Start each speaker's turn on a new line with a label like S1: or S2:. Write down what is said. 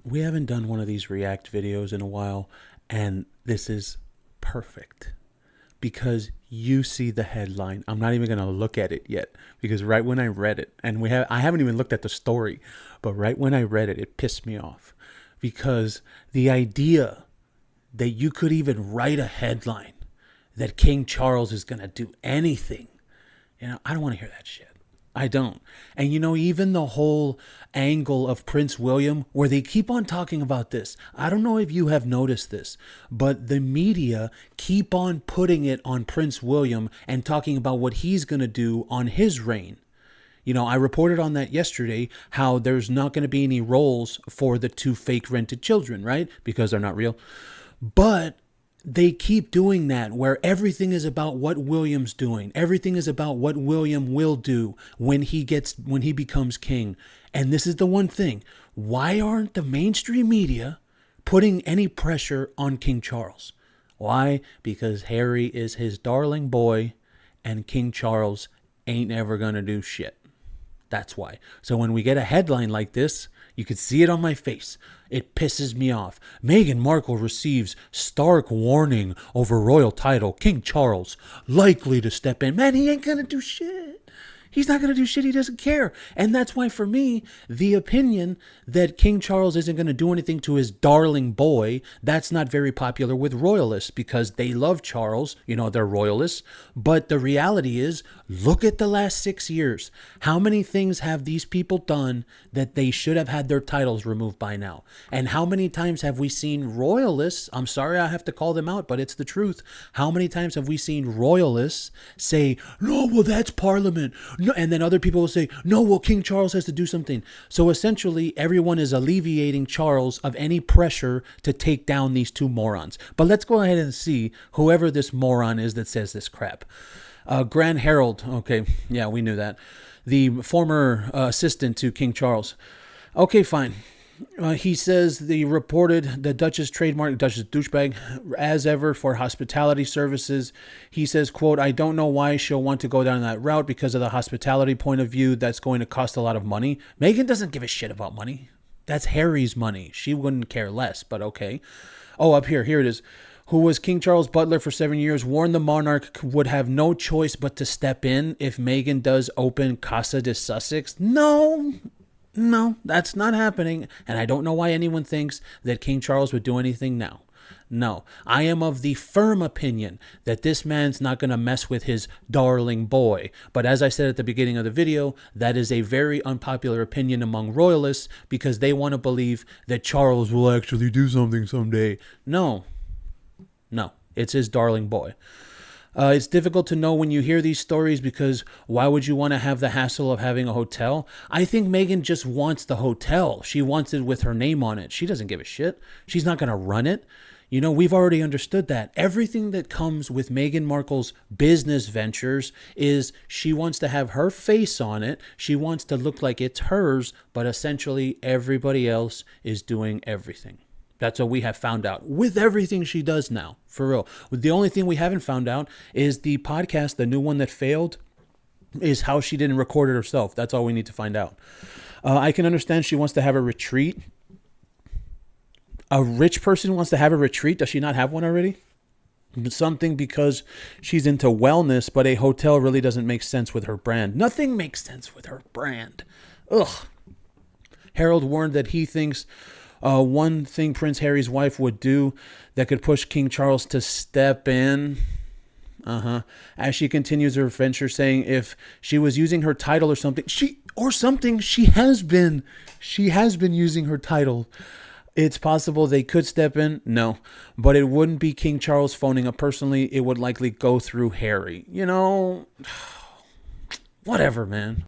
S1: we haven't done one of these react videos in a while, and this is perfect because you see the headline. I'm not even going to look at it yet because right when I read it, and I haven't even looked at the story, but right when I read it, it pissed me off because the idea that you could even write a headline that King Charles is going to do anything, I don't want to hear that shit. I don't. And even the whole angle of Prince William, where they keep on talking about this. I don't know if you have noticed this, but the media keep on putting it on Prince William and talking about what he's going to do on his reign. I reported on that yesterday, how there's not going to be any roles for the two fake rented children, right? Because they're not real. But they keep doing that where everything is about what William's doing. Everything is about what William will do when he becomes king. And this is the one thing. Why aren't the mainstream media putting any pressure on King Charles? Why? Because Harry is his darling boy and King Charles ain't ever gonna do shit. That's why. So when we get a headline like this, you could see it on my face. It pisses me off. Meghan Markle receives stark warning over royal title. King Charles likely to step in. Man, he ain't gonna do shit. He's not going to do shit. He doesn't care. And that's why, for me, the opinion that King Charles isn't going to do anything to his darling boy, that's not very popular with royalists because they love Charles. They're royalists. But the reality is, look at the last 6 years. How many things have these people done that they should have had their titles removed by now? And how many times have we seen royalists, I'm sorry I have to call them out, but it's the truth. How many times have we seen royalists say, no, well, that's Parliament. No, and then other people will say, no, well, King Charles has to do something. So essentially, everyone is alleviating Charles of any pressure to take down these two morons. But let's go ahead and see whoever this moron is that says this crap. Grant Harold. Okay, yeah, we knew that. The former assistant to King Charles. Okay, fine. He says the Duchess trademark, Duchess douchebag, as ever for hospitality services. He says, quote, I don't know why she'll want to go down that route because of the hospitality point of view. That's going to cost a lot of money. Meghan doesn't give a shit about money. That's Harry's money. She wouldn't care less, but okay. Oh, up here it is. Who was King Charles' butler for 7 years, warned the monarch would have no choice but to step in if Meghan does open Casa de Sussex. No, that's not happening. And I don't know why anyone thinks that King Charles would do anything now. No, I am of the firm opinion that this man's not going to mess with his darling boy. But as I said at the beginning of the video, that is a very unpopular opinion among royalists because they want to believe that Charles will actually do something someday. No, it's his darling boy. It's difficult to know when you hear these stories because why would you want to have the hassle of having a hotel? I think Meghan just wants the hotel. She wants it with her name on it. She doesn't give a shit. She's not going to run it. We've already understood that. Everything that comes with Meghan Markle's business ventures is she wants to have her face on it. She wants to look like it's hers, but essentially everybody else is doing everything. That's what we have found out with everything she does now, for real. The only thing we haven't found out is the podcast, the new one that failed, is how she didn't record it herself. That's all we need to find out. I can understand she wants to have a retreat. A rich person wants to have a retreat. Does she not have one already? Something because she's into wellness, but a hotel really doesn't make sense with her brand. Nothing makes sense with her brand. Ugh. Harold warned that he thinks one thing Prince Harry's wife would do that could push King Charles to step in. As she continues her venture, saying if she was using her title or something, she has been using her title. It's possible they could step in. No, but it wouldn't be King Charles phoning up personally. It would likely go through Harry. Whatever, man.